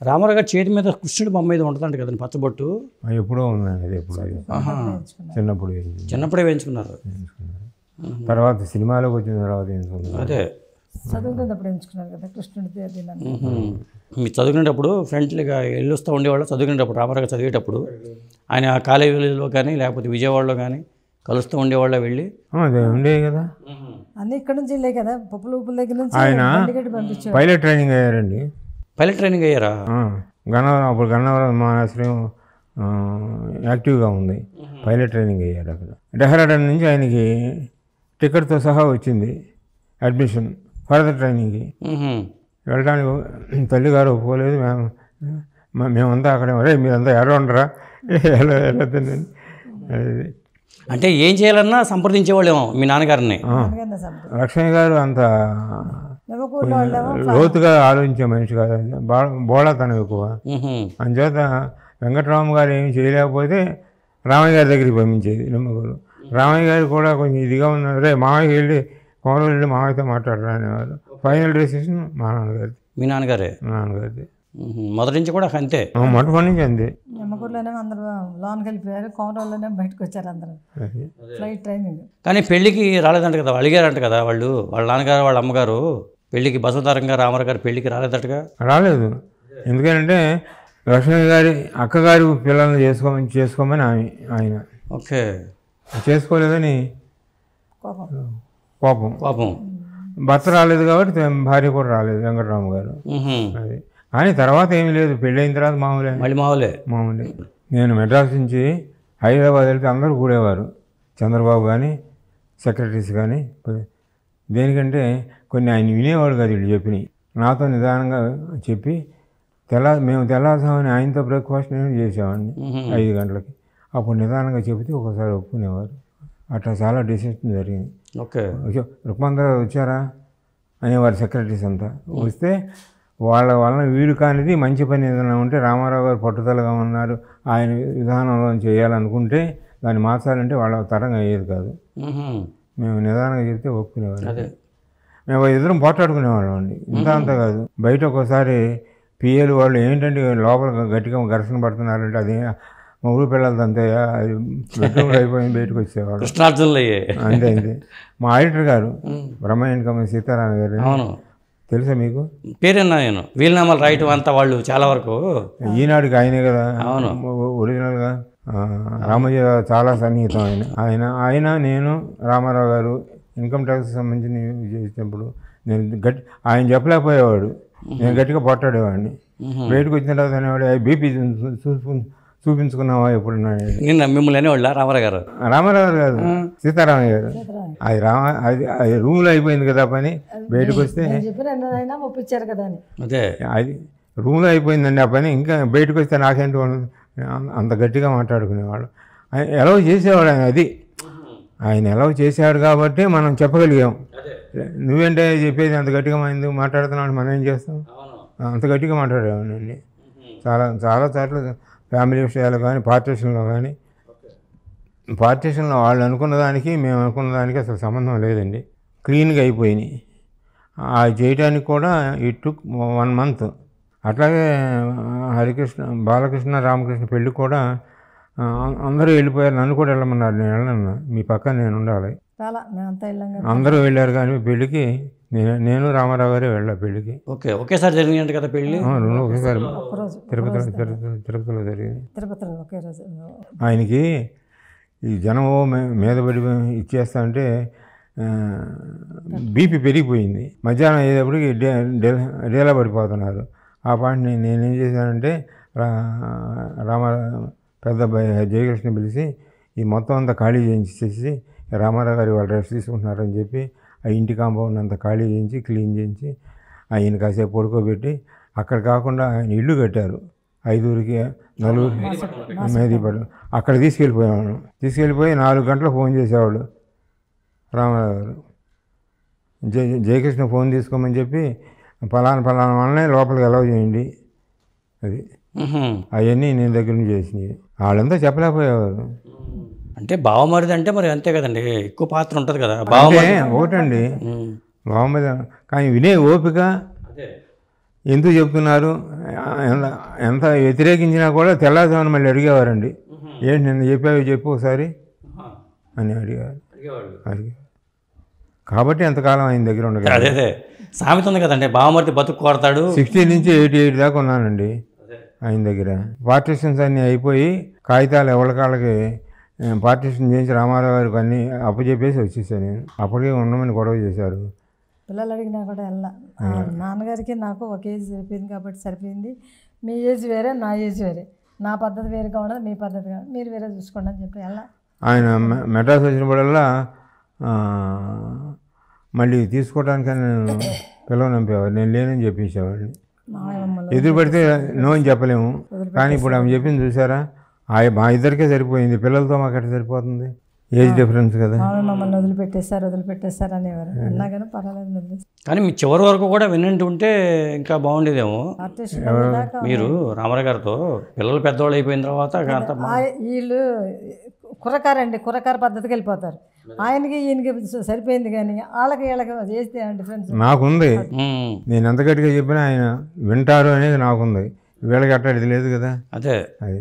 రామారావు గారి చేతి మీద కృష్ణుడి బొమ్మ మీద ఉంటుందంట కదండి పచ్చబొట్టు. ఎప్పుడో ఉందండి అది, ఎప్పుడు చిన్నప్పుడు చిన్నప్పుడే వేయించుకున్నారు. తర్వాత సినిమాలోకి వచ్చిన తర్వాత వేయించుకున్నారు. అదే చదువుకునేటప్పుడు ఎంచుకున్నారు కదా కృష్ణుడిది అది. మీరు చదువుకునేటప్పుడు ఫ్రెండ్లీగా వెళ్ళొస్తూ ఉండేవాళ్ళు. చదువుకునేటప్పుడు రామారావు గారు చదివేటప్పుడు ఆయన కాలేజీలో కానీ లేకపోతే విజయవాడలో కానీ కలుస్తూ ఉండేవాళ్ళ వెళ్ళి. అదే ఉండేవి కదా, అన్నీ ఇక్కడ నుంచి వెళ్ళే కదా, పప్పుల ఉప్పుల దగ్గర నుంచి ఆయన పంపించారు. పైలట్ ట్రైనింగ్ అయ్యారండి. పైలట్ ట్రైనింగ్ అయ్యారా? గన్నవరం, అప్పుడు గన్నవరం విమానాశ్రయం యాక్టివ్గా ఉంది. పైలట్ ట్రైనింగ్ అయ్యారు అక్కడ. డెహ్రాడూన్ నుంచి ఆయనకి టికెట్తో సహా వచ్చింది అడ్మిషన్ ఫర్దర్ ట్రైనింగ్కి. వెళ్ళడానికి తల్లిగారు ఒప్పుకోలేదు. మేమంతా అక్కడే అరే మీరంతా ఎడ ఉండరా వెళ్ళొద్దండి. అంటే ఏం చేయాలన్నా సంప్రదించేవాళ్ళేమో మీ నాన్నగారిని. లక్ష్మయ్య గారు అంత లోతుగా ఆలోచించే మనిషి కాదండి, బోళతనం ఎక్కువ. అందుచేత వెంకటరామ గారు ఏమి చేయలేకపోతే రామయ్య గారి దగ్గరికి పంపించేది నిమ్మగూరు. రామయ్య గారు కూడా కొంచెం ఇదిగా ఉన్నారు. రే మామయ్యకి వెళ్ళి కోనలు వెళ్ళి మామయ్యతో మాట్లాడరా అనేవారు. ఫైనల్ డెసిషన్ మా నాన్నగారిది. మీ నాన్నగారే? మా నాన్నగారిది. మొదటి నుంచి కూడా అంతే? మొట్టమొదటి నుంచి అంతే. నిమ్మకూరులోనే అందరూ లోన్కి వెళ్ళిపోయారు, కోనరాల్లోనే బయటకు వచ్చారు అందరూ ఫ్లైట్ ట్రైనింగ్. కానీ పెళ్ళికి రాలేదంట కదా, అడిగారంట కదా వాళ్ళ నాన్నగారు వాళ్ళ అమ్మగారు పెళ్ళికి, బసవతారంగా రామారావు గారు పెళ్ళికి రాలేదటగా? రాలేదు. ఎందుకంటే లక్ష్మణ్ గారి అక్కగారి పిల్లల్ని చేసుకోమని ఆయన ఓకే చేసుకోలేదని కోపం. భర్త రాలేదు కాబట్టి భార్య కూడా రాలేదు వెంకటరామ గారు. అది కానీ తర్వాత ఏమీ లేదు, పెళ్ళి అయిన తర్వాత మామూలే. నేను మెడ్రాస్ నుంచి హైదరాబాద్ వెళ్తే అందరూ కూడేవారు, చంద్రబాబు కానీ సెక్రటరీస్ కానీ. దేనికంటే కొన్ని ఆయన వినేవాడు కాదు, వీళ్ళు చెప్పినాయి నాతో నిదానంగా చెప్పి మేము తెల్లారుసామని ఆయనతో బ్రేక్ఫాస్ట్ నేను చేసేవాడిని 5 గంటలకి. అప్పుడు నిదానంగా చెబితే ఒకసారి ఒప్పుకునేవారు. అట్లా చాలా డిసిషన్ జరిగింది. ఓకే, రుక్మందరావు వచ్చారా అనేవారు సెక్రటరీస్ అంతా. వస్తే వాళ్ళ వలన వీలు కానిది మంచి పని ఏదైనా ఉంటే రామారావు గారు పట్టుదలగా ఉన్నారు, ఆయన విధానంలో చేయాలనుకుంటే దాన్ని మార్చాలంటే వాళ్ళ తరంగా అయ్యేది కాదు. మేము నిదానంగా చెప్తే ఒప్పుకునేవాళ్ళం. మేము ఇద్దరం పోట్లాడుకునేవాళ్ళం అండి. అంతా కాదు, బయట ఒక్కోసారి పిఏలు వాళ్ళు ఏంటంటే లోపల గట్టిగా ఘర్షణ పడుతున్నారంటే అది మా ఊరు పిల్లలతో అంతేయా, అది బెడ్రూమ్లో అయిపోయింది, బయటకు వచ్చేవాళ్ళు. అంతే. మా ఆడిటర్ గారు బ్రహ్మయ్య కమిటీ సీతారామ గారు తెలుసా మీకు? పేరున్నా నేను వీలునామాలు రాయటం అంతా వాళ్ళు చాలా వరకు ఈనాడుకి ఆయనే కదా ఒరిజినల్గా. రామోజీరావు చాలా సన్నిహితం ఆయన నేను రామారావు గారు ఇన్కమ్ ట్యాక్స్ సంబంధించి చేసినప్పుడు నేను ఆయన చెప్పలేకపోయేవాడు, నేను గట్టిగా పోట్లాడేవాడిని. బయటకు వచ్చిన తర్వాత అనేవాడు బీపీ చూపించుకున్నావా ఎప్పుడున్నా? మిమ్మల్ని అనేవాళ్ళ రామారావు గారు? రామారావు గారు కాదు, సీతారామయ్య గారు. అది రూమ్లో అయిపోయింది కదా పని, బయటకు వస్తే ఒప్పించారు కదా అని. అదే అది రూమ్లో అయిపోయిందండి ఆ పని. ఇంకా బయటకు వస్తే నాకేంటి అంత గట్టిగా మాట్లాడుకునేవాడు. ఆయన ఎలవ చేసేవాడు. ఆయన ఎలవ చేసేవాడు కాబట్టి మనం చెప్పగలిగాం. నువ్వేంటే చెప్పేది అంత గట్టిగా ఎందుకు మాట్లాడుతున్నావు, మనం ఏం చేస్తాం? అంత గట్టిగా మాట్లాడేవాడినండి. చాలా సార్లు ఫ్యామిలీ విషయాలు కానీ పార్టీషన్లో కానీ. పార్టీషన్లో వాళ్ళు అనుకున్న దానికి మేము అనుకున్న దానికి అసలు సంబంధం లేదండి, క్లీన్గా అయిపోయినాయి. అది చేయడానికి కూడా ఇట్ టుక్ 1 month. అట్లాగే బాలకృష్ణ రామకృష్ణ పెళ్ళి కూడా అందరూ వెళ్ళిపోయారు, నన్ను కూడా వెళ్ళమన్నారు. నేను వెళ్ళను, మీ పక్కన నేను ఉండాలి. అందరూ వెళ్ళారు కానీ పెళ్ళికి నేను రామారావు గారే వెళ్ళా పెళ్ళికి. ఓకే, ఒకేసారి జరిగింది కదా పెళ్ళి? ఒకేసారి తిరుపతిలో జరిగింది. ఆయనకి ఈ జనం మీద పడి ఇచ్చేస్తా అంటే బీపీ పెరిగిపోయింది. మధ్యాహ్నం అయ్యేటప్పటికి డేలా పడిపోతున్నారు. ఆ పాయింట్ నేనేం చేశానంటే పెద్ద జయకృష్ణ పిలిచి ఈ మొత్తం అంతా ఖాళీ చేయించేసి రామారావు గారు వాళ్ళు రెస్ట్ తీసుకుంటున్నారని చెప్పి ఆ ఇంటి కాంపౌండ్ అంతా ఖాళీ చేయించి క్లీన్ చేయించి ఆయన కాసేపు పడుకోబెట్టి, అక్కడ కాకుండా ఆయన ఇల్లు కట్టారు 5ఊరికి 4 మేదీపడు. అక్కడ తీసుకెళ్ళిపోయి 4 గంటలకు ఫోన్ చేసేవాళ్ళు రామారావు గారు. జయకృష్ణ ఫోన్ తీసుకోమని చెప్పి ఫలానా వాళ్ళనే లోపలికి అలౌ చేయండి. అది అవన్నీ నేను దగ్గర నుంచి చేసినవి. వాళ్ళంతా చెప్పలేకపోయేవారు. అంటే బావమరిది అంటే మరి అంతే కదండి, ఎక్కువ పాత్ర ఉంటుంది కదా. ఒకటండి బావమరిది, కానీ వినే ఓపిక ఎందుకు చెప్తున్నారు ఎంత వ్యతిరేకించినా కూడా తెల్లారుజామున మళ్ళీ అడిగేవారండి. ఏంటి నిన్న చెప్పావు చెప్పు ఒకసారి అని అడిగారు. కాబట్టి ఎంతకాలం ఆయన దగ్గర ఉండదు. అదే సామెత ఉంది కదండి, బావమర్తి బతుకు కోరతాడు. 60 నుంచి 88 దాకా ఉన్నానండి ఆయన దగ్గర. పార్టీషన్స్ అన్నీ అయిపోయి కాగితాలు ఎవరికాళ్ళకి పార్టీషన్ చేసి రామారావు గారికి అన్నీ అప్పచెప్పేసి వచ్చేసాను నేను. అప్పటికే ఉండమని గొడవ చేశారు. పిల్లలు అడిగినా కూడా వెళ్ళా. నాన్నగారికి నాకు ఒక ఏజ్ సరిపోయింది కాబట్టి సరిపోయింది. మీ ఏజ్ వేరే, నా ఏజ్ వేరే, నా పద్ధతి వేరుగా ఉండదు, మీ పద్ధతి కాదు, మీరు వేరే చూసుకోండి అని చెప్పి వెళ్ళా. ఆయన మెడ్రాస్ వచ్చినప్పుడల్లా మళ్ళీ తీసుకోవడానికి నేను పిలవనంపేవారు, నేను లేనని చెప్పేసేవాడిని. ఎదురు పడితే నో అని చెప్పలేము. కానీ ఇప్పుడు ఆమె చెప్పింది చూసారా, మా ఇద్దరికే సరిపోయింది, పిల్లలతో మాకు ఎట్లా సరిపోతుంది, ఏజ్ డిఫరెన్స్ కదా. మమ్మల్ని వదిలిపెట్టేశారు అనేవారు. అన్నా కానీ పర్వాలేదు వదిలేసి. కానీ మీ చివరి వరకు కూడా వినంటూ ఉంటే ఇంకా బాగుండేదేమో. మీరు రామారావు గారితో పిల్లలు పెద్దవాళ్ళు అయిపోయిన తర్వాత వీళ్ళు కుర్రకార పద్ధతికి వెళ్ళిపోతారు. ఆయనకి ఈయనకి సరిపోయింది, కానీ వాళ్ళకి వీళ్ళకి చేస్తే డిఫరెన్స్ నాకుంది. నేను ఎంత గట్టిగా చెప్పినా ఆయన వింటారు అనేది నాకుంది. వీళ్ళకి అట్లా ఇది లేదు కదా. అదే అది